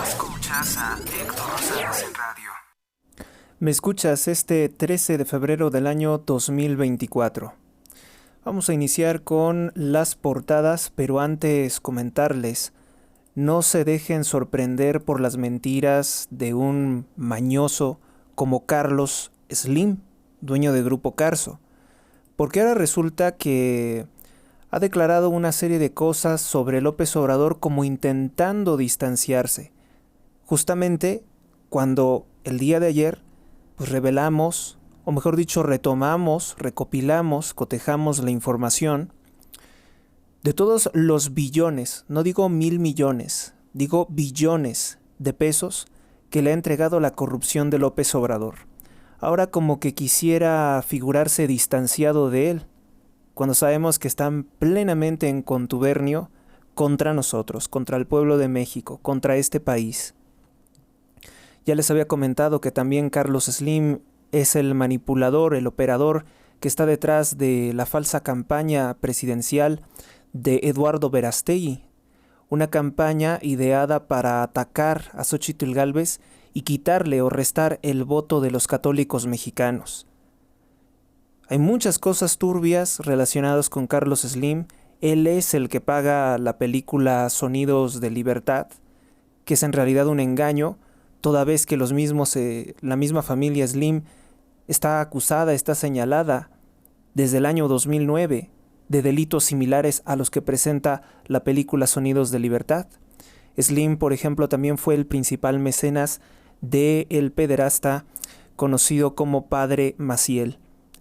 Escuchas a Héctor Rosales en radio. Me escuchas este 13 de febrero del año 2024. Vamos a iniciar con las portadas, pero antes comentarles, no se dejen sorprender por las mentiras de un mañoso como Carlos Slim, dueño de Grupo Carso, porque ahora resulta que ha declarado una serie de cosas sobre López Obrador como intentando distanciarse. Justamente cuando el día de ayer pues revelamos, o mejor dicho retomamos, recopilamos, cotejamos la información de todos los billones, no digo 1,000 millones, digo billones de pesos que le ha entregado la corrupción de López Obrador. Ahora como que quisiera figurarse distanciado de él, cuando sabemos que están plenamente en contubernio contra nosotros, contra el pueblo de México, contra este país. Ya les había comentado que también Carlos Slim es el manipulador, el operador que está detrás de la falsa campaña presidencial de Eduardo Verástegui, una campaña ideada para atacar a Xóchitl Gálvez y quitarle o restar el voto de los católicos mexicanos. Hay muchas cosas turbias relacionadas con Carlos Slim. Él es el que paga la película Sonidos de Libertad, que es en realidad un engaño, toda vez que la misma familia Slim está acusada, está señalada desde el año 2009 de delitos similares a los que presenta la película Sonidos de Libertad. Slim, por ejemplo, también fue el principal mecenas del pederasta conocido como Padre Maciel.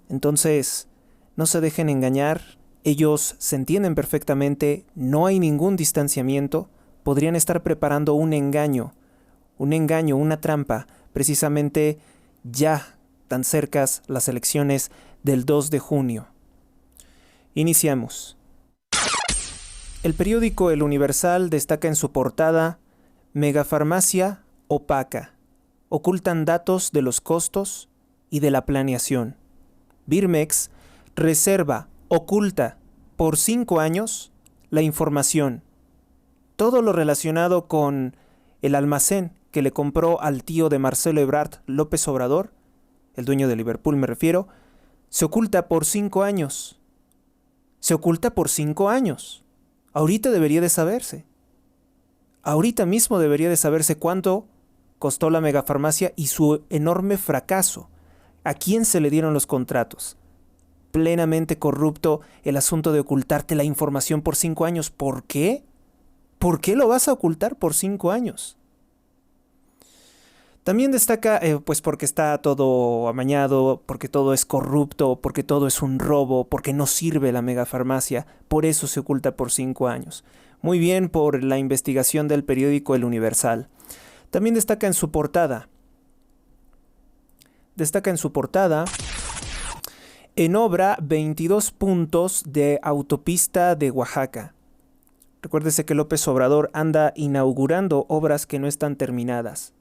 Entonces, no se dejen engañar, ellos se entienden perfectamente, no hay ningún distanciamiento, podrían estar preparando un engaño, una trampa, precisamente ya tan cercas las elecciones del 2 de junio. Iniciamos. El periódico El Universal destaca en su portada: Megafarmacia opaca, ocultan datos de los costos y de la planeación. Birmex reserva, oculta por 5 años la información. Todo lo relacionado con el almacén que le compró al tío de Marcelo Ebrard, López Obrador, el dueño de Liverpool me refiero, se oculta por 5 años. Se oculta por 5 años. Ahorita debería de saberse. Ahorita mismo debería de saberse cuánto costó la megafarmacia y su enorme fracaso. ¿A quién se le dieron los contratos? Plenamente corrupto el asunto de ocultarte la información por 5 años. ¿Por qué? ¿Por qué lo vas a ocultar por 5 años? También destaca, pues porque está todo amañado, porque todo es corrupto, porque todo es un robo, porque no sirve la megafarmacia, por eso se oculta por 5 años. Muy bien por la investigación del periódico El Universal. También destaca en su portada, en obra 22 puntos de autopista de Oaxaca. Recuérdese que López Obrador anda inaugurando obras que no están terminadas.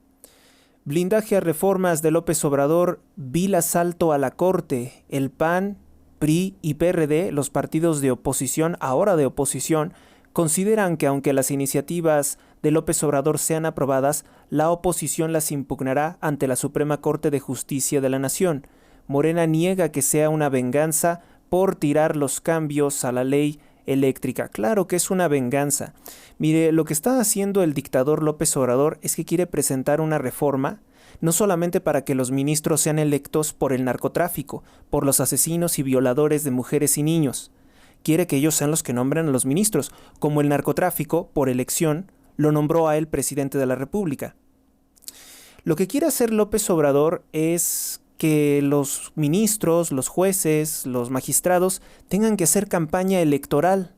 Blindaje a reformas de López Obrador, vil asalto a la Corte. El PAN, PRI y PRD, los partidos de oposición, ahora de oposición, consideran que aunque las iniciativas de López Obrador sean aprobadas, la oposición las impugnará ante la Suprema Corte de Justicia de la Nación. Morena niega que sea una venganza por tirar los cambios a la ley eléctrica. Claro que es una venganza. Mire, lo que está haciendo el dictador López Obrador es que quiere presentar una reforma, no solamente para que los ministros sean electos por el narcotráfico, por los asesinos y violadores de mujeres y niños. Quiere que ellos sean los que nombren a los ministros, como el narcotráfico, por elección, lo nombró a él presidente de la República. Lo que quiere hacer López Obrador es que los ministros, los jueces, los magistrados tengan que hacer campaña electoral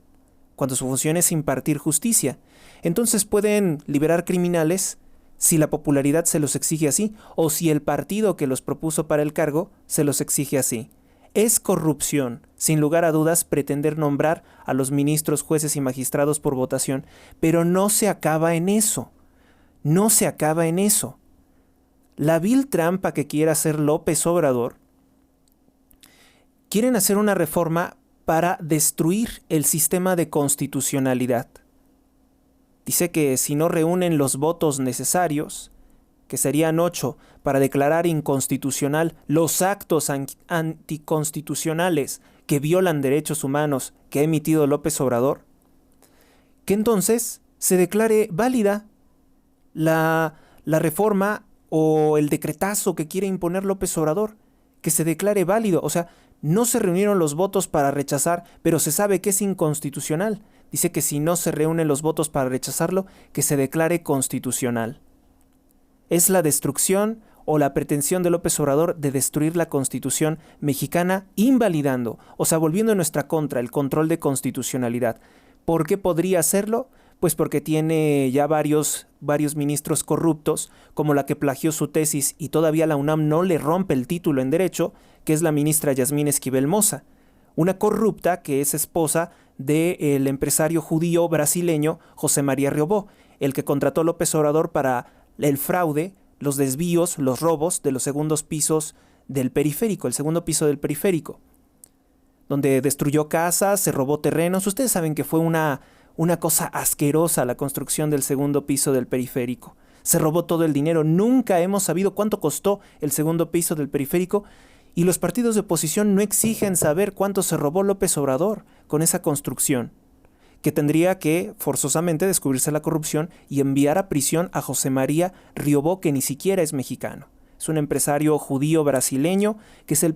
cuando su función es impartir justicia. Entonces pueden liberar criminales si la popularidad se los exige así, o si el partido que los propuso para el cargo se los exige así. Es corrupción, sin lugar a dudas, pretender nombrar a los ministros, jueces y magistrados por votación, pero no se acaba en eso. No se acaba en eso. La vil trampa que quiere hacer López Obrador, quieren hacer una reforma para destruir el sistema de constitucionalidad. Dice que si no reúnen los votos necesarios, que serían 8, para declarar inconstitucional los actos anticonstitucionales que violan derechos humanos que ha emitido López Obrador, que entonces se declare válida la reforma o el decretazo que quiere imponer López Obrador, que se declare válido. O sea, no se reunieron los votos para rechazar, pero se sabe que es inconstitucional. Dice que si no se reúnen los votos para rechazarlo, que se declare constitucional. Es la destrucción o la pretensión de López Obrador de destruir la Constitución mexicana, invalidando, o sea, volviendo en nuestra contra el control de constitucionalidad. ¿Por qué podría hacerlo? Pues porque tiene ya varios ministros corruptos, como la que plagió su tesis y todavía la UNAM no le rompe el título en Derecho, que es la ministra Yasmín Esquivel Moza, una corrupta que es esposa del empresario judío brasileño José María Riobó, el que contrató López Obrador para el fraude, los desvíos, los robos de los segundos pisos del periférico, el segundo piso del periférico, donde destruyó casas, se robó terrenos. Ustedes saben que fue una cosa asquerosa la construcción del segundo piso del periférico. Se robó todo el dinero. Nunca hemos sabido cuánto costó el segundo piso del periférico y los partidos de oposición no exigen saber cuánto se robó López Obrador con esa construcción, que tendría que forzosamente descubrirse la corrupción y enviar a prisión a José María Riobó, que ni siquiera es mexicano. Es un empresario judío brasileño que es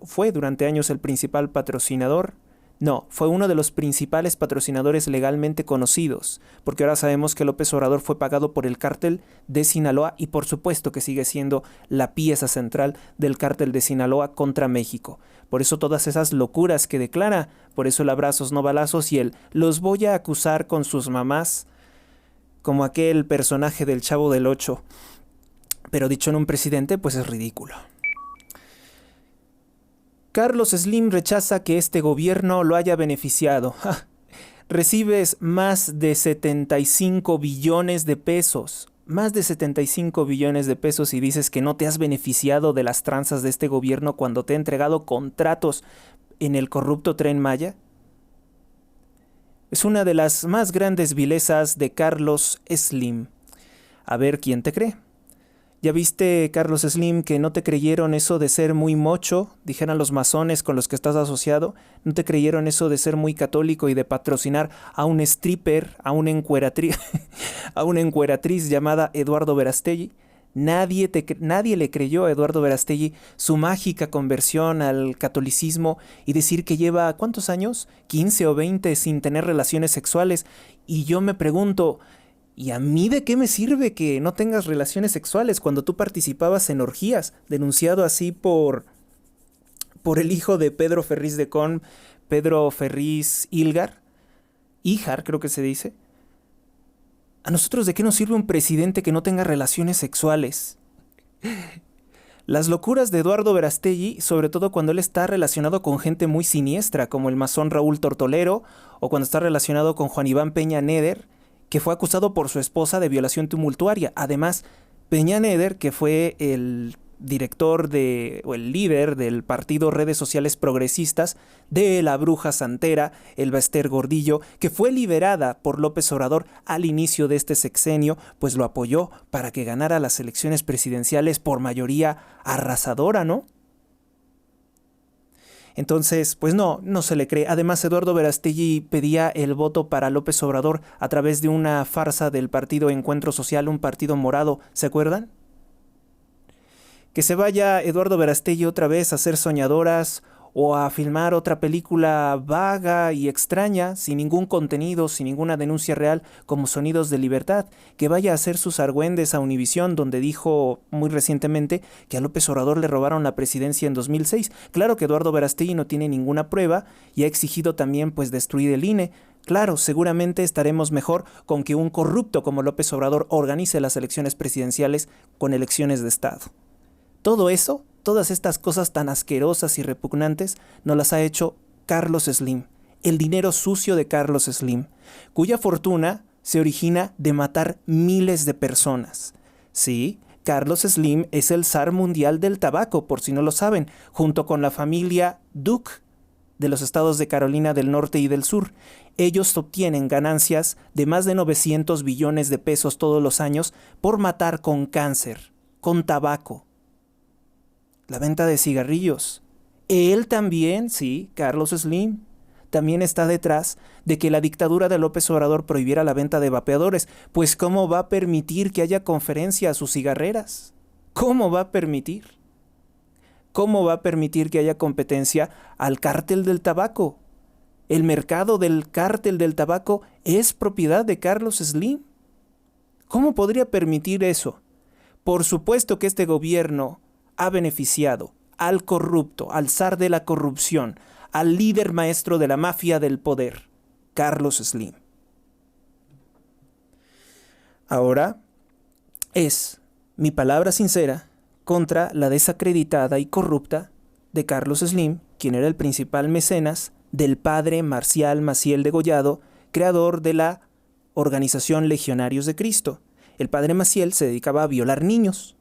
fue durante años el principal patrocinador. No, fue uno de los principales patrocinadores legalmente conocidos, porque ahora sabemos que López Obrador fue pagado por el cártel de Sinaloa y por supuesto que sigue siendo la pieza central del cártel de Sinaloa contra México. Por eso todas esas locuras que declara, por eso el abrazos no balazos y el los voy a acusar con sus mamás, como aquel personaje del Chavo del Ocho. Pero dicho en un presidente, pues es ridículo. Carlos Slim rechaza que este gobierno lo haya beneficiado. Recibes más de 75 billones de pesos. Más de 75 billones de pesos y dices que no te has beneficiado de las tranzas de este gobierno cuando te ha entregado contratos en el corrupto Tren Maya. Es una de las más grandes vilezas de Carlos Slim. A ver quién te cree. ¿Ya viste, Carlos Slim, que no te creyeron eso de ser muy mocho? Dijeran los masones con los que estás asociado. ¿No te creyeron eso de ser muy católico y de patrocinar a un stripper, a una encueratriz, a una encueratriz llamada Eduardo Verástegui? Nadie le creyó a Eduardo Verástegui su mágica conversión al catolicismo y decir que lleva, ¿cuántos años? 15 o 20 sin tener relaciones sexuales. Y yo me pregunto, ¿y a mí de qué me sirve que no tengas relaciones sexuales cuando tú participabas en orgías? Denunciado así por el hijo de Pedro Ferriz de Con, Pedro Ferriz Híjar, creo que se dice. ¿A nosotros de qué nos sirve un presidente que no tenga relaciones sexuales? Las locuras de Eduardo Verástegui, sobre todo cuando él está relacionado con gente muy siniestra, como el masón Raúl Tortolero, o cuando está relacionado con Juan Iván Peña Neder, que fue acusado por su esposa de violación tumultuaria. Además, Peña Neder, que fue el director o el líder del partido Redes Sociales Progresistas, de la Bruja Santera, Elba Ester Gordillo, que fue liberada por López Obrador al inicio de este sexenio, pues lo apoyó para que ganara las elecciones presidenciales por mayoría arrasadora, ¿no? Entonces, pues no se le cree. Además, Eduardo Verástegui pedía el voto para López Obrador a través de una farsa del partido Encuentro Social, un partido morado, ¿se acuerdan? Que se vaya Eduardo Verástegui otra vez a hacer soñadoras o a filmar otra película vaga y extraña, sin ningún contenido, sin ninguna denuncia real, como Sonidos de Libertad, que vaya a hacer sus argüendes a Univisión, donde dijo muy recientemente que a López Obrador le robaron la presidencia en 2006. Claro que Eduardo Verástegui no tiene ninguna prueba y ha exigido también pues destruir el INE. Claro, seguramente estaremos mejor con que un corrupto como López Obrador organice las elecciones presidenciales con elecciones de Estado. Todo eso, todas estas cosas tan asquerosas y repugnantes, nos las ha hecho Carlos Slim, el dinero sucio de Carlos Slim, cuya fortuna se origina de matar miles de personas. Sí, Carlos Slim es el zar mundial del tabaco, por si no lo saben, junto con la familia Duke, de los estados de Carolina del Norte y del Sur. Ellos obtienen ganancias de más de 900 billones de pesos todos los años por matar con cáncer, con tabaco, la venta de cigarrillos. Él también, sí, Carlos Slim, también está detrás de que la dictadura de López Obrador prohibiera la venta de vapeadores, pues ¿cómo va a permitir que haya conferencia a sus cigarreras? ¿Cómo va a permitir? ¿Cómo va a permitir que haya competencia al cártel del tabaco? El mercado del cártel del tabaco es propiedad de Carlos Slim. ¿Cómo podría permitir eso? Por supuesto que este gobierno ha beneficiado al corrupto, al zar de la corrupción, al líder maestro de la mafia del poder, Carlos Slim. Ahora es mi palabra sincera contra la desacreditada y corrupta de Carlos Slim, quien era el principal mecenas del padre Marcial Maciel Degollado, creador de la organización Legionarios de Cristo. El padre Maciel se dedicaba a violar niños.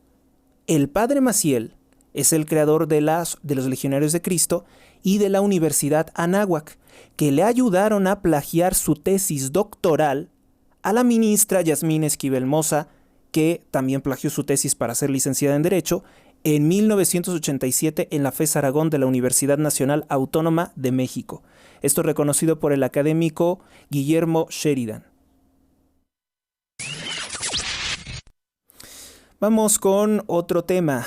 El padre Maciel es el creador de los Legionarios de Cristo y de la Universidad Anáhuac, que le ayudaron a plagiar su tesis doctoral a la ministra Yasmín Esquivel Moza, que también plagió su tesis para ser licenciada en Derecho, en 1987 en la FES Aragón de la Universidad Nacional Autónoma de México. Esto reconocido por el académico Guillermo Sheridan. Vamos con otro tema.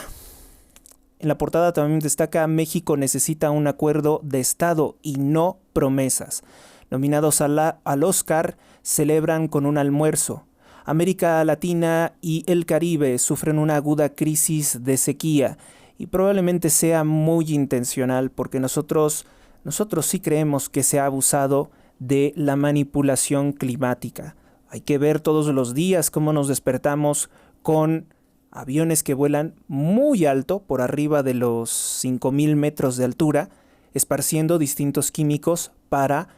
En la portada también destaca: México necesita un acuerdo de Estado y no promesas. Nominados al Oscar celebran con un almuerzo. América Latina y el Caribe sufren una aguda crisis de sequía y probablemente sea muy intencional, porque nosotros sí creemos que se ha abusado de la manipulación climática. Hay que ver todos los días cómo nos despertamos con aviones que vuelan muy alto, por arriba de los 5,000 metros de altura, esparciendo distintos químicos para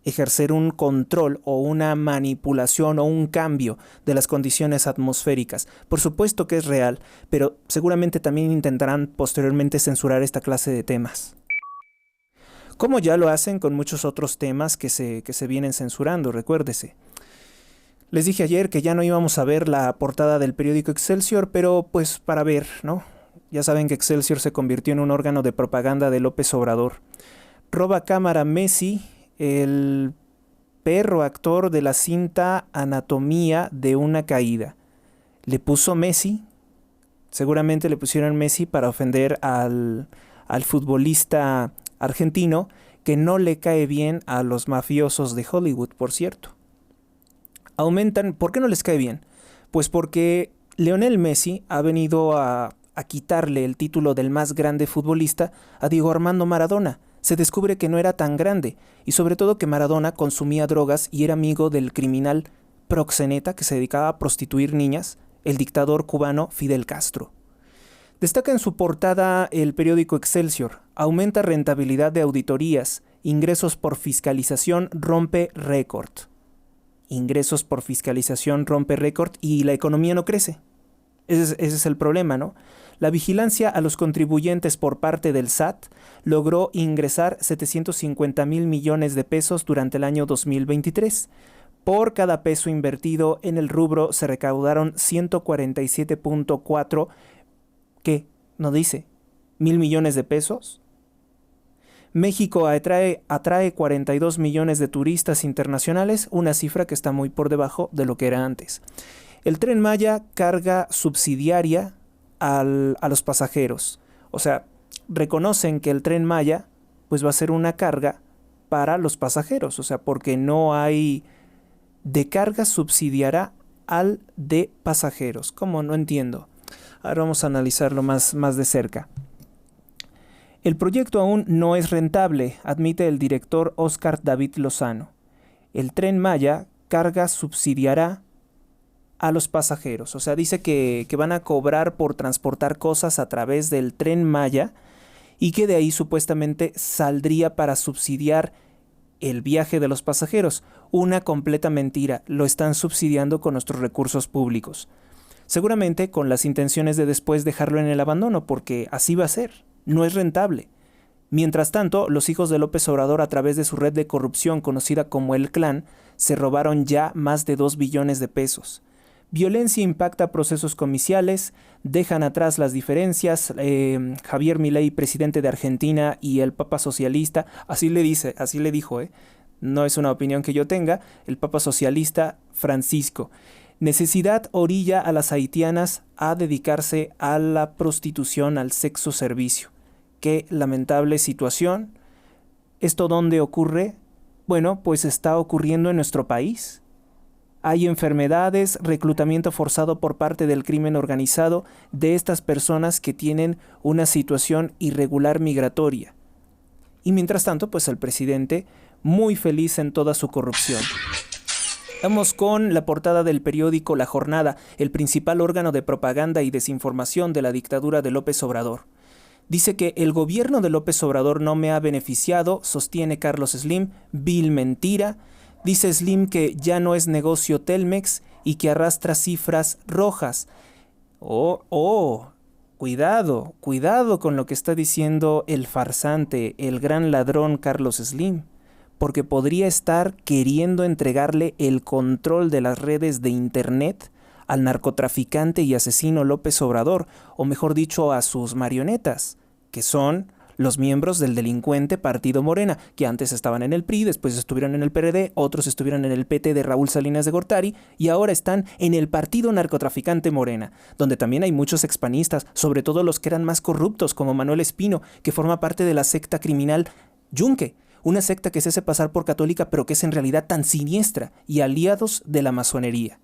ejercer un control o una manipulación o un cambio de las condiciones atmosféricas. Por supuesto que es real, pero seguramente también intentarán posteriormente censurar esta clase de temas, como ya lo hacen con muchos otros temas que se vienen censurando, recuérdese. Les dije ayer que ya no íbamos a ver la portada del periódico Excelsior, pero pues para ver, ¿no? Ya saben que Excelsior se convirtió en un órgano de propaganda de López Obrador. Roba cámara Messi, el perro actor de la cinta Anatomía de una caída. Le puso Messi, seguramente le pusieron Messi para ofender al futbolista argentino, que no le cae bien a los mafiosos de Hollywood, por cierto. ¿Por qué no les cae bien? Pues porque Lionel Messi ha venido a quitarle el título del más grande futbolista a Diego Armando Maradona. Se descubre que no era tan grande, y sobre todo que Maradona consumía drogas y era amigo del criminal proxeneta que se dedicaba a prostituir niñas, el dictador cubano Fidel Castro. Destaca en su portada el periódico Excelsior: aumenta rentabilidad de auditorías, ingresos por fiscalización rompe récord. Ingresos por fiscalización rompe récord y la economía no crece. Ese es el problema, ¿no? La vigilancia a los contribuyentes por parte del SAT logró ingresar 750,000 millones de pesos durante el año 2023. Por cada peso invertido en el rubro se recaudaron 147.4, ¿qué? ¿No dice? ¿1,000 millones de pesos? México atrae 42 millones de turistas internacionales, una cifra que está muy por debajo de lo que era antes. El Tren Maya carga subsidiaria a los pasajeros. O sea, reconocen que el Tren Maya pues va a ser una carga para los pasajeros. O sea, porque no hay de carga subsidiará al de pasajeros. ¿Cómo? No entiendo. Ahora vamos a analizarlo más de cerca. El proyecto aún no es rentable, admite el director Óscar David Lozano. El Tren Maya carga subsidiará a los pasajeros. O sea, dice que van a cobrar por transportar cosas a través del Tren Maya y que de ahí supuestamente saldría para subsidiar el viaje de los pasajeros. Una completa mentira. Lo están subsidiando con nuestros recursos públicos. Seguramente con las intenciones de después dejarlo en el abandono, porque así va a ser. No es rentable. Mientras tanto, los hijos de López Obrador, a través de su red de corrupción conocida como el Clan, se robaron ya más de 2 billones de pesos. Violencia impacta procesos comiciales, dejan atrás las diferencias. Javier Milei, presidente de Argentina, y el Papa Socialista, así le dijo, no es una opinión que yo tenga, el Papa Socialista Francisco. Necesidad orilla a las haitianas a dedicarse a la prostitución, al sexo servicio. Qué lamentable situación. ¿Esto dónde ocurre? Bueno, pues está ocurriendo en nuestro país. Hay enfermedades, reclutamiento forzado por parte del crimen organizado de estas personas que tienen una situación irregular migratoria. Y mientras tanto, pues el presidente muy feliz en toda su corrupción. Vamos con la portada del periódico La Jornada, el principal órgano de propaganda y desinformación de la dictadura de López Obrador. Dice que el gobierno de López Obrador no me ha beneficiado, sostiene Carlos Slim, vil mentira. Dice Slim que ya no es negocio Telmex y que arrastra cifras rojas. Cuidado con lo que está diciendo el farsante, el gran ladrón Carlos Slim, porque podría estar queriendo entregarle el control de las redes de internet al narcotraficante y asesino López Obrador, o mejor dicho, a sus marionetas, que son los miembros del delincuente Partido Morena, que antes estaban en el PRI, después estuvieron en el PRD, otros estuvieron en el PT de Raúl Salinas de Gortari y ahora están en el partido narcotraficante Morena, donde también hay muchos expanistas, sobre todo los que eran más corruptos, como Manuel Espino, que forma parte de la secta criminal Yunque, una secta que se hace pasar por católica pero que es en realidad tan siniestra, y aliados de la masonería.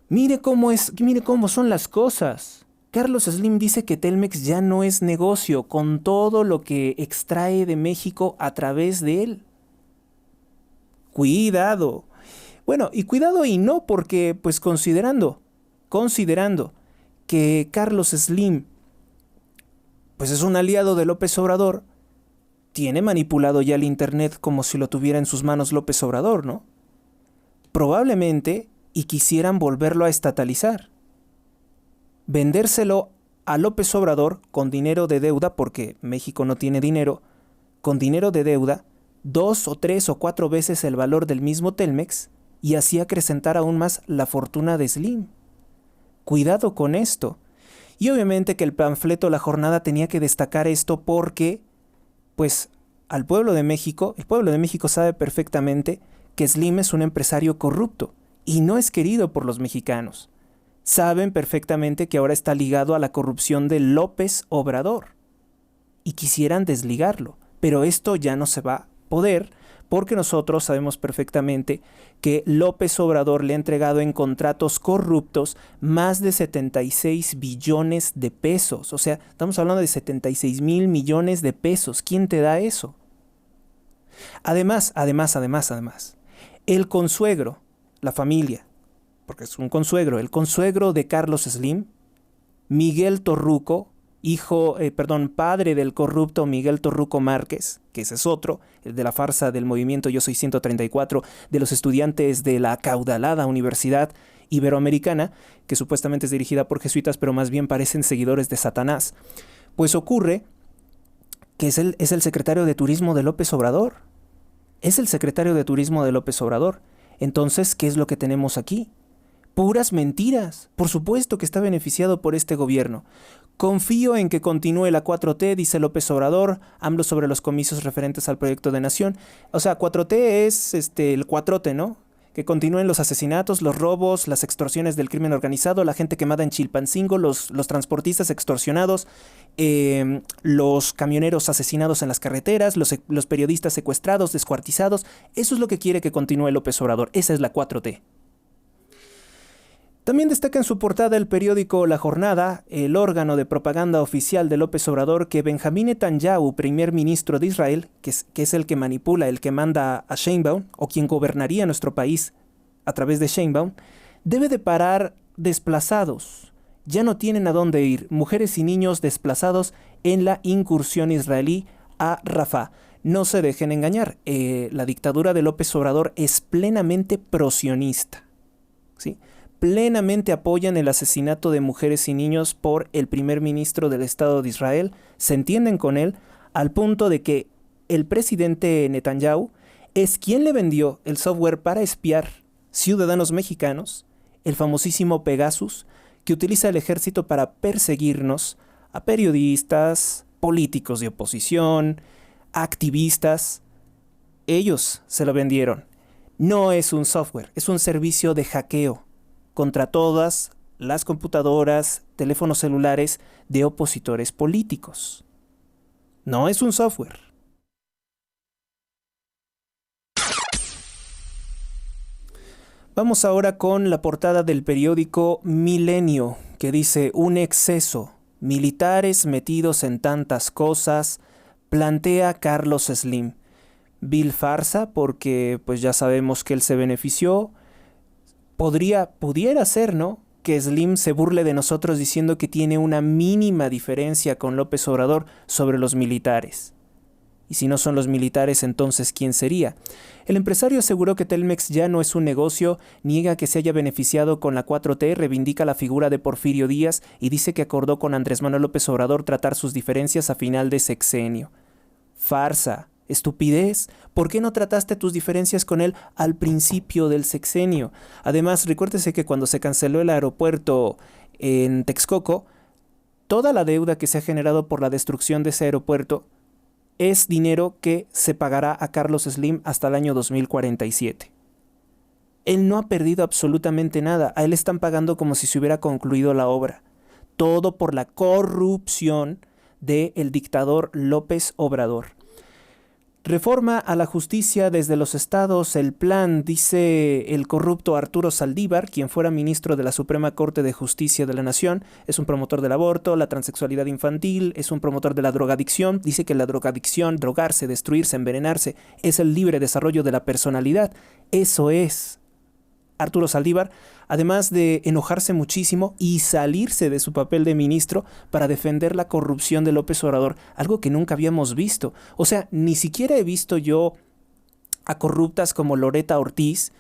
Mire cómo son las cosas. Carlos Slim dice que Telmex ya no es negocio, con todo lo que extrae de México a través de él. Cuidado. Bueno, y cuidado y no, porque pues considerando que Carlos Slim pues es un aliado de López Obrador, tiene manipulado ya el internet como si lo tuviera en sus manos López Obrador, ¿no? Probablemente y quisieran volverlo a estatalizar. Vendérselo a López Obrador con dinero de deuda, porque México no tiene dinero, con dinero de deuda, 2 o 3 o 4 veces el valor del mismo Telmex, y así acrecentar aún más la fortuna de Slim. Cuidado con esto. Y obviamente que el panfleto La Jornada tenía que destacar esto porque, pues, el pueblo de México sabe perfectamente que Slim es un empresario corrupto y no es querido por los mexicanos. Saben perfectamente que ahora está ligado a la corrupción de López Obrador y quisieran desligarlo, pero esto ya no se va a poder porque nosotros sabemos perfectamente que López Obrador le ha entregado en contratos corruptos más de 76 billones de pesos. O sea, estamos hablando de 76,000 millones de pesos. ¿Quién te da eso? Además, el consuegro, la familia, porque es un consuegro, el consuegro de Carlos Slim, Miguel Torruco, padre del corrupto Miguel Torruco Márquez, que ese es otro, el de la farsa del movimiento Yo Soy 134, de los estudiantes de la acaudalada Universidad Iberoamericana, que supuestamente es dirigida por jesuitas, pero más bien parecen seguidores de Satanás. Pues ocurre que es el secretario de Turismo de López Obrador. Es el secretario de Turismo de López Obrador. Entonces, ¿qué es lo que tenemos aquí? Puras mentiras. Por supuesto que está beneficiado por este gobierno. Confío en que continúe la 4T, dice López Obrador. AMLO sobre los comicios referentes al proyecto de nación. O sea, 4T es el cuatrote, ¿no? Que continúen los asesinatos, los robos, las extorsiones del crimen organizado, la gente quemada en Chilpancingo, los transportistas extorsionados, los camioneros asesinados en las carreteras, los periodistas secuestrados, descuartizados. Eso es lo que quiere que continúe López Obrador. Esa es la 4T. También destaca en su portada el periódico La Jornada, el órgano de propaganda oficial de López Obrador, que Benjamín Netanyahu, primer ministro de Israel, que es el que manipula, el que manda a Sheinbaum, o quien gobernaría nuestro país a través de Sheinbaum, debe de parar desplazados. Ya no tienen a dónde ir, mujeres y niños desplazados en la incursión israelí a Rafah. No se dejen engañar, la dictadura de López Obrador es plenamente prosionista, ¿sí? Plenamente apoyan el asesinato de mujeres y niños por el primer ministro del Estado de Israel, se entienden con él, al punto de que el presidente Netanyahu es quien le vendió el software para espiar ciudadanos mexicanos, el famosísimo Pegasus, que utiliza el ejército para perseguirnos a periodistas, políticos de oposición, activistas. Ellos se lo vendieron. No es un software, es un servicio de hackeo contra todas las computadoras, teléfonos celulares de opositores políticos. No es un software. Vamos ahora con la portada del periódico Milenio, que dice: un exceso, militares metidos en tantas cosas, plantea Carlos Slim. Vil farsa, porque pues ya sabemos que él se benefició. Pudiera ser, ¿no?, que Slim se burle de nosotros diciendo que tiene una mínima diferencia con López Obrador sobre los militares. Y si no son los militares, entonces ¿quién sería? El empresario aseguró que Telmex ya no es un negocio, niega que se haya beneficiado con la 4T, reivindica la figura de Porfirio Díaz y dice que acordó con Andrés Manuel López Obrador tratar sus diferencias a final de sexenio. Farsa, estupidez. ¿Por qué no trataste tus diferencias con él al principio del sexenio? Además, recuérdese que cuando se canceló el aeropuerto en Texcoco, toda la deuda que se ha generado por la destrucción de ese aeropuerto es dinero que se pagará a Carlos Slim hasta el año 2047. Él no ha perdido absolutamente nada. A él están pagando como si se hubiera concluido la obra. Todo por la corrupción del dictador López Obrador. Reforma a la justicia desde los estados, el plan, dice el corrupto Arturo Saldívar, quien fuera ministro de la Suprema Corte de Justicia de la Nación, es un promotor del aborto, la transexualidad infantil, es un promotor de la drogadicción, dice que la drogadicción, drogarse, destruirse, envenenarse, es el libre desarrollo de la personalidad. Eso es Arturo Saldívar, además de enojarse muchísimo y salirse de su papel de ministro para defender la corrupción de López Obrador, algo que nunca habíamos visto. O sea, ni siquiera he visto yo a corruptas como Loretta Ortiz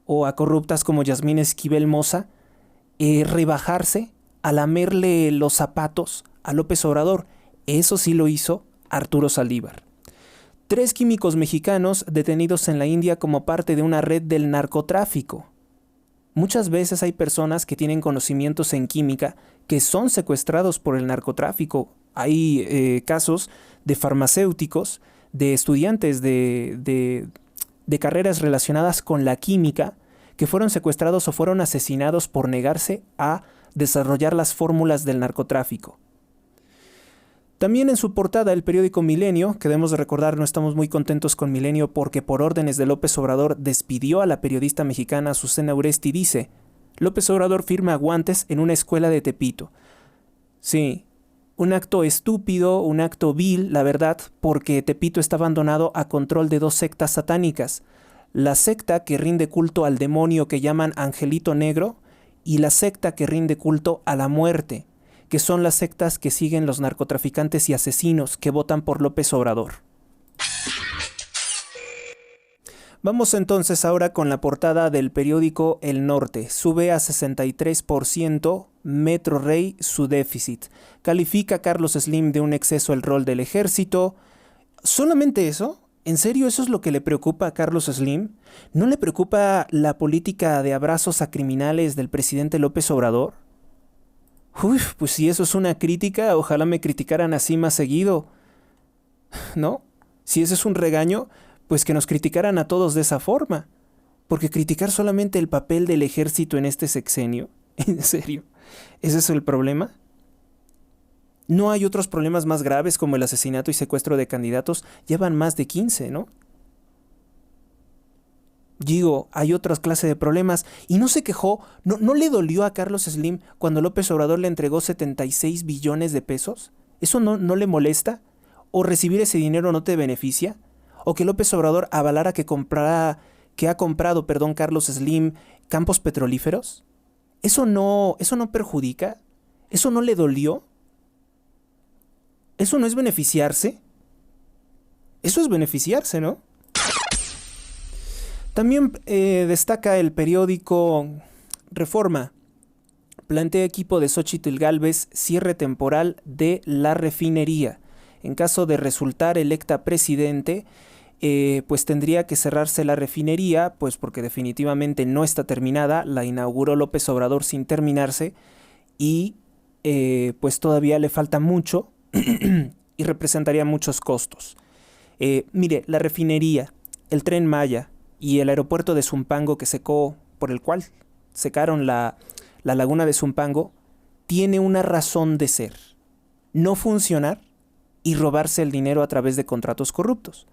o a corruptas como Yasmín Esquivel Moza rebajarse a lamerle los zapatos a López Obrador. Eso sí lo hizo Arturo Saldívar. 3 químicos mexicanos detenidos en la India como parte de una red del narcotráfico. Muchas veces hay personas que tienen conocimientos en química que son secuestrados por el narcotráfico. Hay casos de farmacéuticos, de estudiantes de carreras relacionadas con la química que fueron secuestrados o fueron asesinados por negarse a desarrollar las fórmulas del narcotráfico. También en su portada el periódico Milenio, que debemos de recordar, no estamos muy contentos con Milenio porque por órdenes de López Obrador despidió a la periodista mexicana Azucena Uresti, dice: López Obrador firma guantes en una escuela de Tepito. Sí, un acto estúpido, un acto vil, la verdad, porque Tepito está abandonado a control de 2 sectas satánicas. La secta que rinde culto al demonio que llaman Angelito Negro y la secta que rinde culto a la muerte, que son las sectas que siguen los narcotraficantes y asesinos que votan por López Obrador. Vamos entonces ahora con la portada del periódico El Norte. Sube a 63% Metro Rey su déficit. Califica a Carlos Slim de un exceso el rol del ejército. ¿Solamente eso? ¿En serio eso es lo que le preocupa a Carlos Slim? ¿No le preocupa la política de abrazos a criminales del presidente López Obrador? Uy, pues si eso es una crítica, ojalá me criticaran así más seguido, ¿no? Si ese es un regaño, pues que nos criticaran a todos de esa forma. Porque criticar solamente el papel del ejército en este sexenio, ¿en serio? ¿Ese es el problema? ¿No hay otros problemas más graves como el asesinato y secuestro de candidatos? Llevan más de 15, ¿no? Digo, hay otras clases de problemas. Y no se quejó, no le dolió a Carlos Slim cuando López Obrador le entregó 76 billones de pesos. ¿Eso no le molesta? ¿O recibir ese dinero no te beneficia? ¿O que López Obrador avalara que ha comprado Carlos Slim campos petrolíferos? ¿Eso no perjudica? ¿Eso no le dolió? ¿Eso no es beneficiarse? Eso es beneficiarse, ¿no? También destaca el periódico Reforma. Plantea equipo de Xóchitl Gálvez cierre temporal de la refinería. En caso de resultar electa presidente, pues tendría que cerrarse la refinería, pues porque definitivamente no está terminada, la inauguró López Obrador sin terminarse y pues todavía le falta mucho y representaría muchos costos. Mire, la refinería, el Tren Maya y el aeropuerto de Zumpango que secó, por el cual secaron la laguna de Zumpango, tiene una razón de ser: no funcionar y robarse el dinero a través de contratos corruptos.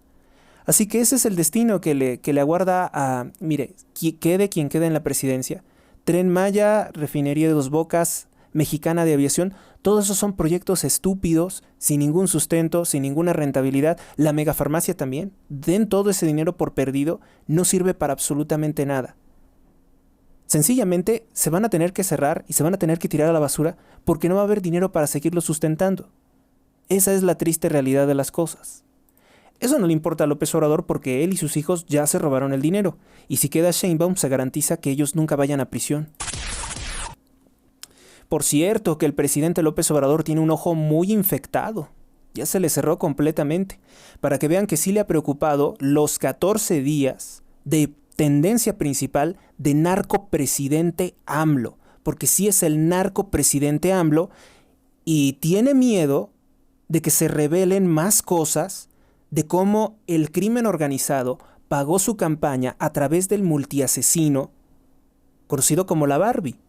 Así que ese es el destino que le aguarda a, mire, quede quien quede en la presidencia. Tren Maya, refinería de Dos Bocas, Mexicana de Aviación, todos esos son proyectos estúpidos, sin ningún sustento, sin ninguna rentabilidad. La megafarmacia también. Den todo ese dinero por perdido, no sirve para absolutamente nada. Sencillamente se van a tener que cerrar y se van a tener que tirar a la basura porque no va a haber dinero para seguirlo sustentando. Esa es la triste realidad de las cosas. Eso no le importa a López Obrador porque él y sus hijos ya se robaron el dinero, y si queda Sheinbaum se garantiza que ellos nunca vayan a prisión. Por cierto, que el presidente López Obrador tiene un ojo muy infectado. Ya se le cerró completamente. Para que vean que sí le ha preocupado los 14 días de tendencia principal de narcopresidente AMLO. Porque sí es el narcopresidente AMLO y tiene miedo de que se revelen más cosas de cómo el crimen organizado pagó su campaña a través del multiasesino conocido como la Barbie,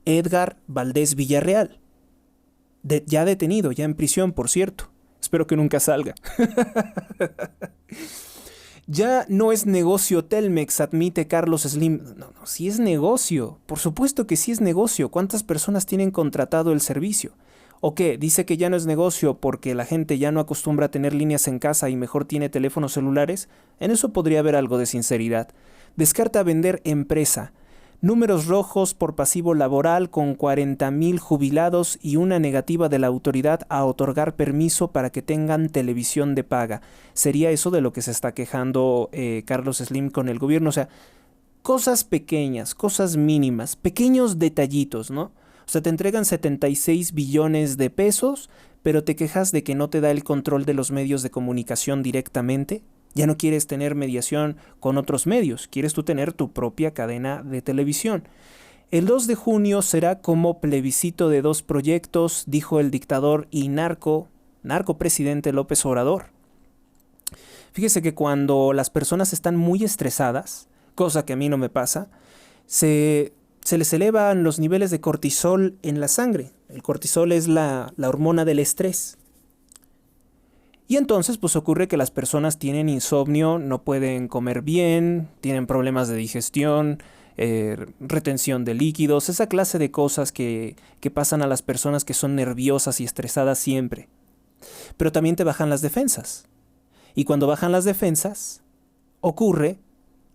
Edgar Valdés Villarreal. Ya detenido, ya en prisión, por cierto. Espero que nunca salga. Ya no es negocio Telmex, admite Carlos Slim. No, sí es negocio. Por supuesto que sí es negocio. ¿Cuántas personas tienen contratado el servicio? ¿O qué? Dice que ya no es negocio porque la gente ya no acostumbra a tener líneas en casa y mejor tiene teléfonos celulares. En eso podría haber algo de sinceridad. Descarta vender empresa. Números rojos por pasivo laboral con 40,000 jubilados y una negativa de la autoridad a otorgar permiso para que tengan televisión de paga. Sería eso de lo que se está quejando Carlos Slim con el gobierno. O sea, cosas pequeñas, cosas mínimas, pequeños detallitos, ¿no? O sea, te entregan 76 billones de pesos, pero te quejas de que no te da el control de los medios de comunicación directamente. Ya no quieres tener mediación con otros medios, quieres tú tener tu propia cadena de televisión. El 2 de junio será como plebiscito de 2 proyectos, dijo el dictador y narcopresidente López Obrador. Fíjese que cuando las personas están muy estresadas, cosa que a mí no me pasa, se les elevan los niveles de cortisol en la sangre. El cortisol es la hormona del estrés. Y entonces pues ocurre que las personas tienen insomnio, no pueden comer bien, tienen problemas de digestión, retención de líquidos, esa clase de cosas que pasan a las personas que son nerviosas y estresadas siempre. Pero también te bajan las defensas. Y cuando bajan las defensas, ocurre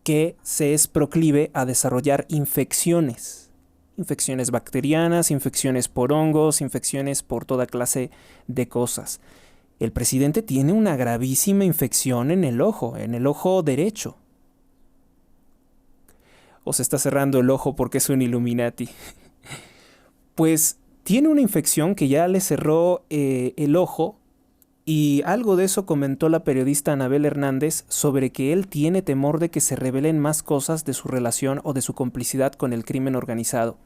que se es proclive a desarrollar infecciones. Infecciones bacterianas, infecciones por hongos, infecciones por toda clase de cosas. El presidente tiene una gravísima infección en el ojo derecho. O se está cerrando el ojo porque es un Illuminati. Pues tiene una infección que ya le cerró el ojo, y algo de eso comentó la periodista Anabel Hernández sobre que él tiene temor de que se revelen más cosas de su relación o de su complicidad con el crimen organizado.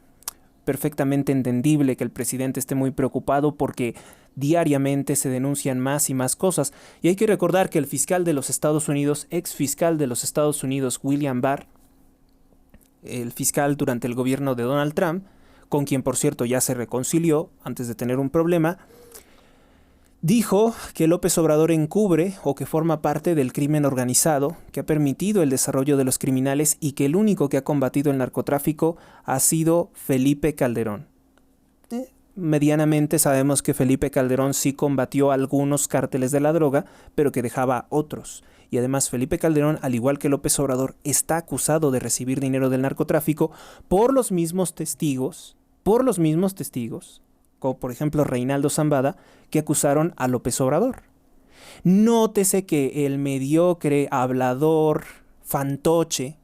Perfectamente entendible que el presidente esté muy preocupado porque diariamente se denuncian más y más cosas. Y hay que recordar que el fiscal de los Estados Unidos, ex fiscal de los Estados Unidos, William Barr, el fiscal durante el gobierno de Donald Trump, con quien por cierto ya se reconcilió antes de tener un problema, dijo que López Obrador encubre o que forma parte del crimen organizado, que ha permitido el desarrollo de los criminales y que el único que ha combatido el narcotráfico ha sido Felipe Calderón. Medianamente sabemos que Felipe Calderón sí combatió algunos cárteles de la droga, pero que dejaba otros. Y además Felipe Calderón, al igual que López Obrador, está acusado de recibir dinero del narcotráfico por los mismos testigos, como por ejemplo Reinaldo Zambada, que acusaron a López Obrador. Nótese que el mediocre, hablador, fantoche,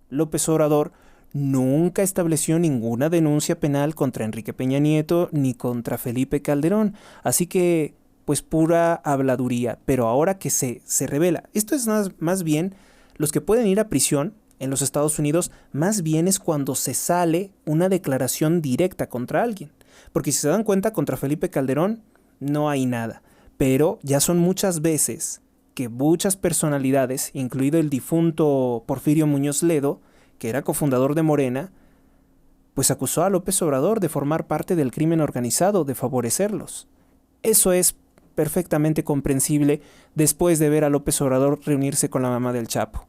López Obrador, nunca estableció ninguna denuncia penal contra Enrique Peña Nieto ni contra Felipe Calderón. Así que pues pura habladuría, pero ahora que se revela, esto es más bien, los que pueden ir a prisión en los Estados Unidos, más bien es cuando se sale una declaración directa contra alguien, porque si se dan cuenta, contra Felipe Calderón no hay nada, pero ya son muchas veces que muchas personalidades, incluido el difunto Porfirio Muñoz Ledo, que era cofundador de Morena, pues acusó a López Obrador de formar parte del crimen organizado, de favorecerlos. Eso es perfectamente comprensible después de ver a López Obrador reunirse con la mamá del Chapo.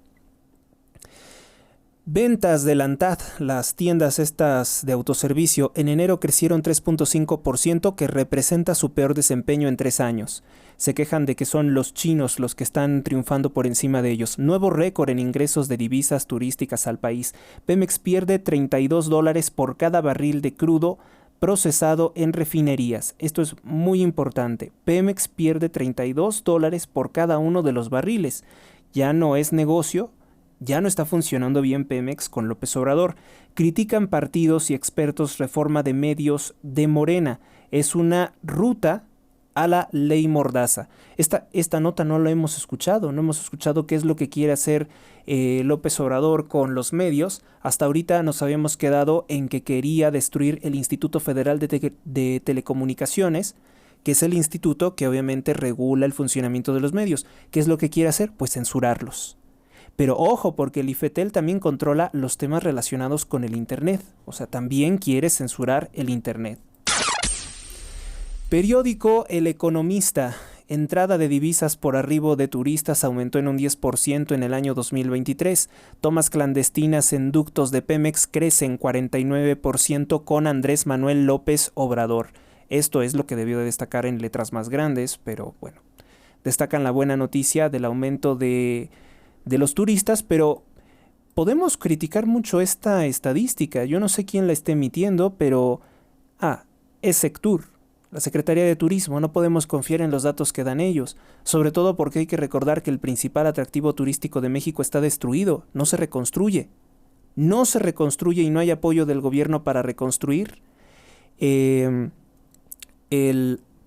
Ventas de la ANTAD, las tiendas estas de autoservicio, en enero crecieron 3.5%, que representa su peor desempeño en 3 años. Se quejan de que son los chinos los que están triunfando por encima de ellos. Nuevo récord en ingresos de divisas turísticas al país. Pemex pierde $32 por cada barril de crudo procesado en refinerías. Esto es muy importante. Pemex pierde $32 por cada uno de los barriles. Ya no es negocio. Ya no está funcionando bien Pemex con López Obrador. Critican partidos y expertos reforma de medios de Morena. Es una ruta a la ley Mordaza. Esta nota no la hemos escuchado. No hemos escuchado qué es lo que quiere hacer López Obrador con los medios. Hasta ahorita nos habíamos quedado en que quería destruir el Instituto Federal de Telecomunicaciones, que es el instituto que obviamente regula el funcionamiento de los medios. ¿Qué es lo que quiere hacer? Pues censurarlos. Pero ojo, porque el IFETEL también controla los temas relacionados con el Internet. O sea, también quiere censurar el Internet. Periódico El Economista. Entrada de divisas por arribo de turistas aumentó en un 10% en el año 2023. Tomas clandestinas en ductos de Pemex crecen 49% con Andrés Manuel López Obrador. Esto es lo que debió de destacar en letras más grandes, pero bueno. Destacan la buena noticia del aumento de los turistas, pero podemos criticar mucho esta estadística. Yo no sé quién la esté emitiendo, pero es Sectur, la Secretaría de Turismo. No podemos confiar en los datos que dan ellos, sobre todo porque hay que recordar que el principal atractivo turístico de México está destruido, no se reconstruye. No se reconstruye y no hay apoyo del gobierno para reconstruir el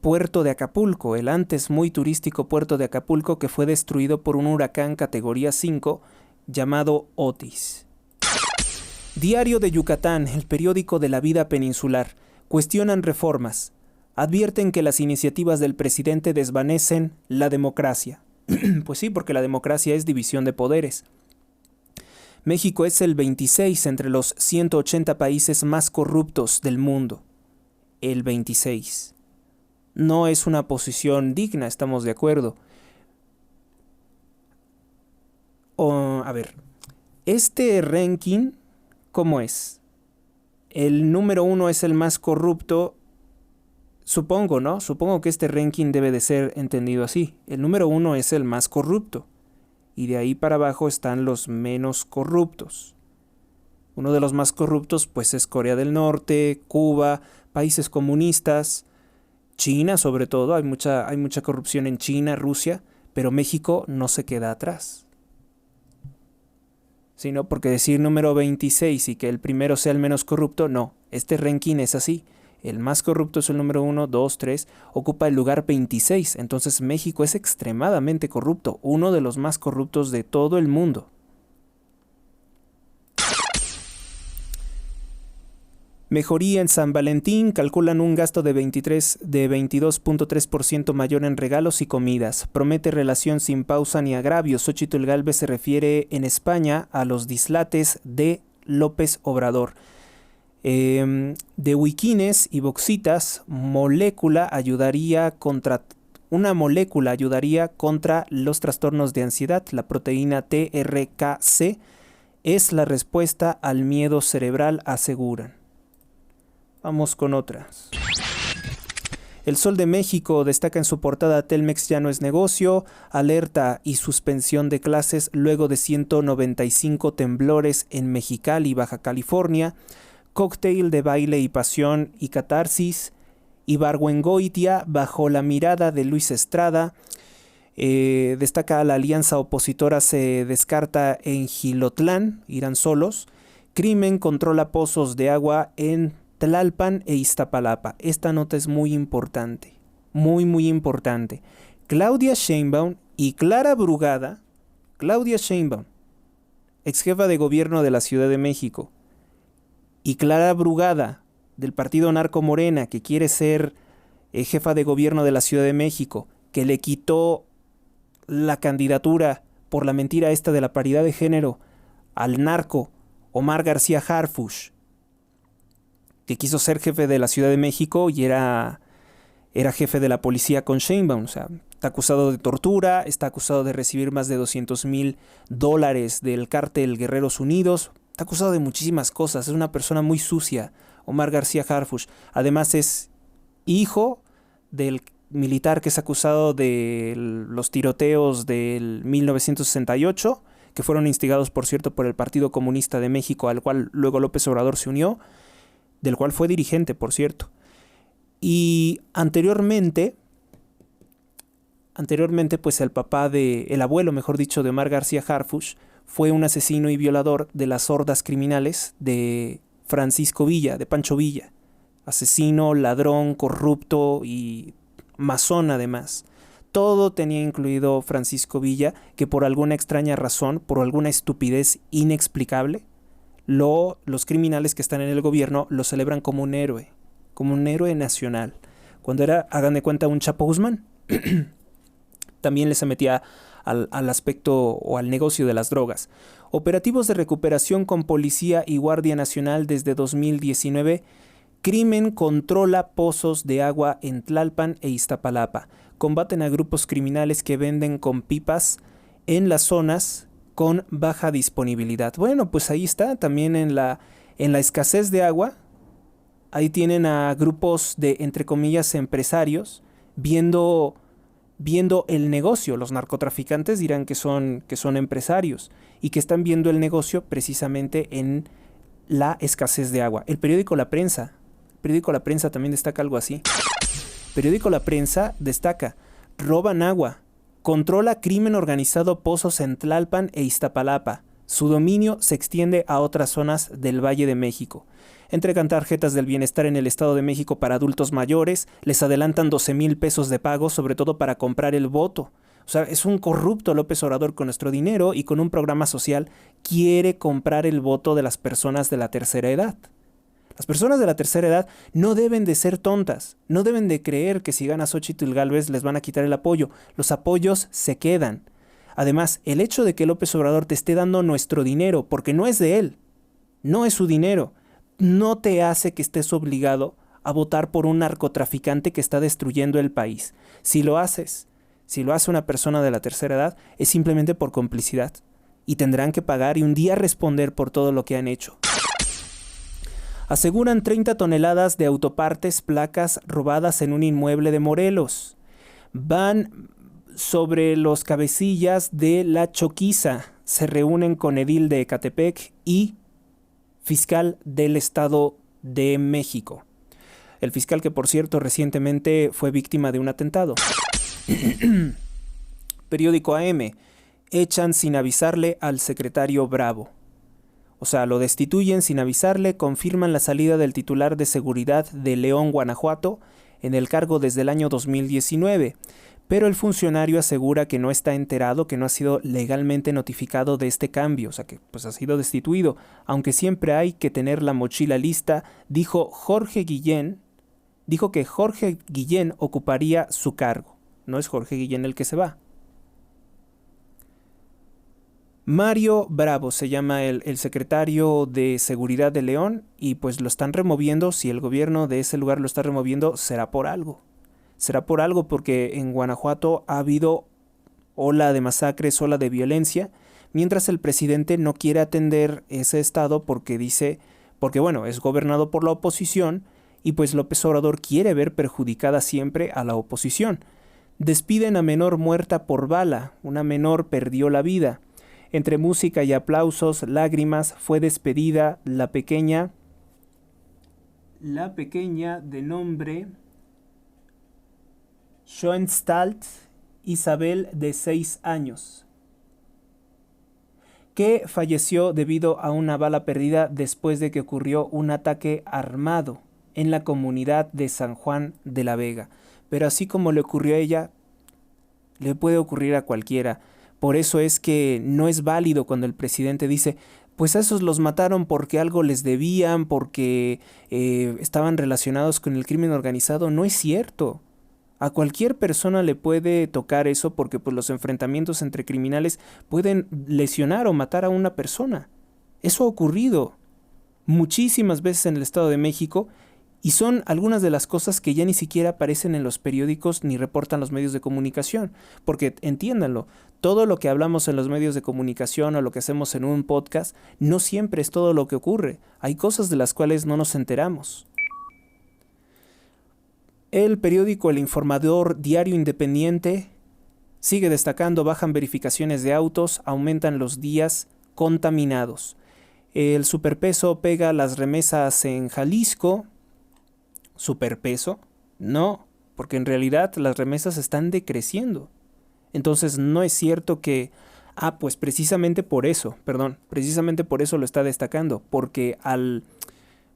puerto de Acapulco, el antes muy turístico puerto de Acapulco, que fue destruido por un huracán categoría 5 llamado Otis. Diario de Yucatán, el periódico de la vida peninsular. Cuestionan reformas. Advierten que las iniciativas del presidente desvanecen la democracia. Pues sí, porque la democracia es división de poderes. México es el 26 entre los 180 países más corruptos del mundo. El 26. No es una posición digna, estamos de acuerdo. A ver, este ranking, ¿cómo es? El número 1 es el más corrupto, supongo, ¿no? Supongo que este ranking debe de ser entendido así. El número 1 es el más corrupto, y de ahí para abajo están los menos corruptos. Uno de los más corruptos, pues, es Corea del Norte, Cuba, países comunistas, China sobre todo, hay mucha corrupción en China, Rusia, pero México no se queda atrás. Sino porque decir número 26 y que el primero sea el menos corrupto, no, este ranking es así. El más corrupto es el número 1, 2, 3, ocupa el lugar 26, entonces México es extremadamente corrupto, uno de los más corruptos de todo el mundo. Mejoría en San Valentín, calculan un gasto de 22.3% mayor en regalos y comidas. Promete relación sin pausa ni agravios. Xóchitl Gálvez se refiere en España a los dislates de López Obrador. De Wiquines y Boxitas, una molécula ayudaría contra los trastornos de ansiedad. La proteína TRKC es la respuesta al miedo cerebral, aseguran. Vamos con otras. El Sol de México destaca en su portada: Telmex ya no es negocio, alerta y suspensión de clases luego de 195 temblores en Mexicali, Baja California. Cóctel de baile y pasión y catarsis. Ibargüengoitia bajo la mirada de Luis Estrada. Destaca la alianza opositora se descarta en Jilotlán, irán solos. Crimen controla pozos de agua en Tlalpan e Iztapalapa. Esta nota es muy importante. muy muy importante. Claudia Sheinbaum y Clara Brugada, Claudia Sheinbaum, ex jefa de gobierno de la Ciudad de México, y Clara Brugada, del partido Narco Morena, que quiere ser jefa de gobierno de la Ciudad de México, que le quitó la candidatura por la mentira esta de la paridad de género al narco Omar García Harfuch, que quiso ser jefe de la Ciudad de México y era jefe de la policía con Sheinbaum. O sea, está acusado de tortura, está acusado de recibir más de $200,000 del cártel Guerreros Unidos, está acusado de muchísimas cosas, es una persona muy sucia, Omar García Harfuch. Además es hijo del militar que es acusado de los tiroteos del 1968, que fueron instigados, por cierto, por el Partido Comunista de México, al cual luego López Obrador se unió, del cual fue dirigente, por cierto. Y anteriormente, pues el abuelo, mejor dicho, de Omar García Harfuch, fue un asesino y violador de las hordas criminales de Francisco Villa, de Pancho Villa. Asesino, ladrón, corrupto y masón además. Todo tenía incluido Francisco Villa, que por alguna extraña razón, por alguna estupidez inexplicable, los criminales que están en el gobierno lo celebran como un héroe nacional. Cuando era, hagan de cuenta, un Chapo Guzmán. También se metía al aspecto o al negocio de las drogas. Operativos de recuperación con Policía y Guardia Nacional desde 2019. Crimen controla pozos de agua en Tlalpan e Iztapalapa. Combaten a grupos criminales que venden con pipas en las zonas con baja disponibilidad. Bueno, pues ahí está, también en la escasez de agua. Ahí tienen a grupos de, entre comillas, empresarios viendo el negocio. Los narcotraficantes dirán que son empresarios y que están viendo el negocio precisamente en la escasez de agua. El periódico La Prensa también destaca algo así. Periódico La Prensa destaca: roban agua, controla crimen organizado pozos en Tlalpan e Iztapalapa. Su dominio se extiende a otras zonas del Valle de México. Entregan tarjetas del bienestar en el Estado de México para adultos mayores, les adelantan 12,000 pesos de pago, sobre todo para comprar el voto. O sea, es un corrupto López Obrador con nuestro dinero y con un programa social quiere comprar el voto de las personas de la tercera edad. Las personas de la tercera edad no deben de ser tontas, no deben de creer que si gana Xóchitl Gálvez les van a quitar el apoyo. Los apoyos se quedan. Además, el hecho de que López Obrador te esté dando nuestro dinero, porque no es de él, no es su dinero, no te hace que estés obligado a votar por un narcotraficante que está destruyendo el país. Si lo hace una persona de la tercera edad, es simplemente por complicidad. Y tendrán que pagar y un día responder por todo lo que han hecho. Aseguran 30 toneladas de autopartes, placas robadas en un inmueble de Morelos. Van sobre los cabecillas de la Choquiza. Se reúnen con edil de Ecatepec y fiscal del Estado de México. El fiscal que, por cierto, recientemente fue víctima de un atentado. Periódico AM. Echan sin avisarle al secretario Bravo. O sea, lo destituyen sin avisarle, confirman la salida del titular de seguridad de León, Guanajuato, en el cargo desde el año 2019. Pero el funcionario asegura que no está enterado, que no ha sido legalmente notificado de este cambio, o sea que pues ha sido destituido, aunque siempre hay que tener la mochila lista, dijo que Jorge Guillén ocuparía su cargo. No es Jorge Guillén el que se va. Mario Bravo se llama el secretario de Seguridad de León y pues lo están removiendo. Si el gobierno de ese lugar lo está removiendo, será por algo. Será por algo porque en Guanajuato ha habido ola de masacres, ola de violencia, mientras el presidente no quiere atender ese estado porque bueno, es gobernado por la oposición y pues López Obrador quiere ver perjudicada siempre a la oposición. Despiden a menor muerta por bala, una menor perdió la vida. Entre música y aplausos, lágrimas, fue despedida la pequeña de nombre Schoenstalt Isabel, de 6 años, que falleció debido a una bala perdida después de que ocurrió un ataque armado en la comunidad de San Juan de la Vega. pero así como le ocurrió a ella, le puede ocurrir a cualquiera. Por eso es que no es válido cuando el presidente dice, pues a esos los mataron porque algo les debían, porque estaban relacionados con el crimen organizado. No es cierto. A cualquier persona le puede tocar eso porque pues, los enfrentamientos entre criminales pueden lesionar o matar a una persona. Eso ha ocurrido muchísimas veces en el Estado de México y son algunas de las cosas que ya ni siquiera aparecen en los periódicos ni reportan los medios de comunicación. Porque entiéndanlo, todo lo que hablamos en los medios de comunicación o lo que hacemos en un podcast no siempre es todo lo que ocurre. Hay cosas de las cuales no nos enteramos. El periódico El Informador Diario Independiente sigue destacando, bajan verificaciones de autos, aumentan los días contaminados. El superpeso pega las remesas en Jalisco. ¿Superpeso? No, porque en realidad las remesas están decreciendo. Entonces no es cierto que, pues precisamente por eso lo está destacando, porque al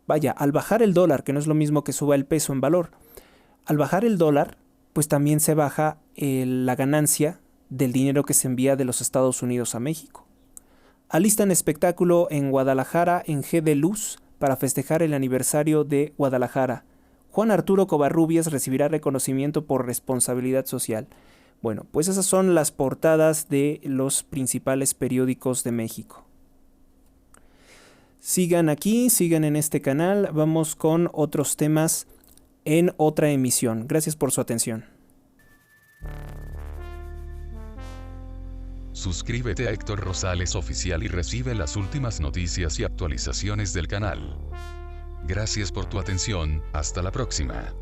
bajar el dólar, que no es lo mismo que suba el peso en valor, al bajar el dólar, pues también se baja la ganancia del dinero que se envía de los Estados Unidos a México. Alistan espectáculo en Guadalajara en G de Luz para festejar el aniversario de Guadalajara. Juan Arturo Covarrubias recibirá reconocimiento por responsabilidad social. Bueno, pues esas son las portadas de los principales periódicos de México. Sigan aquí, sigan en este canal, vamos con otros temas en otra emisión. Gracias por su atención. Suscríbete a Héctor Rosales Oficial y recibe las últimas noticias y actualizaciones del canal. Gracias por tu atención, hasta la próxima.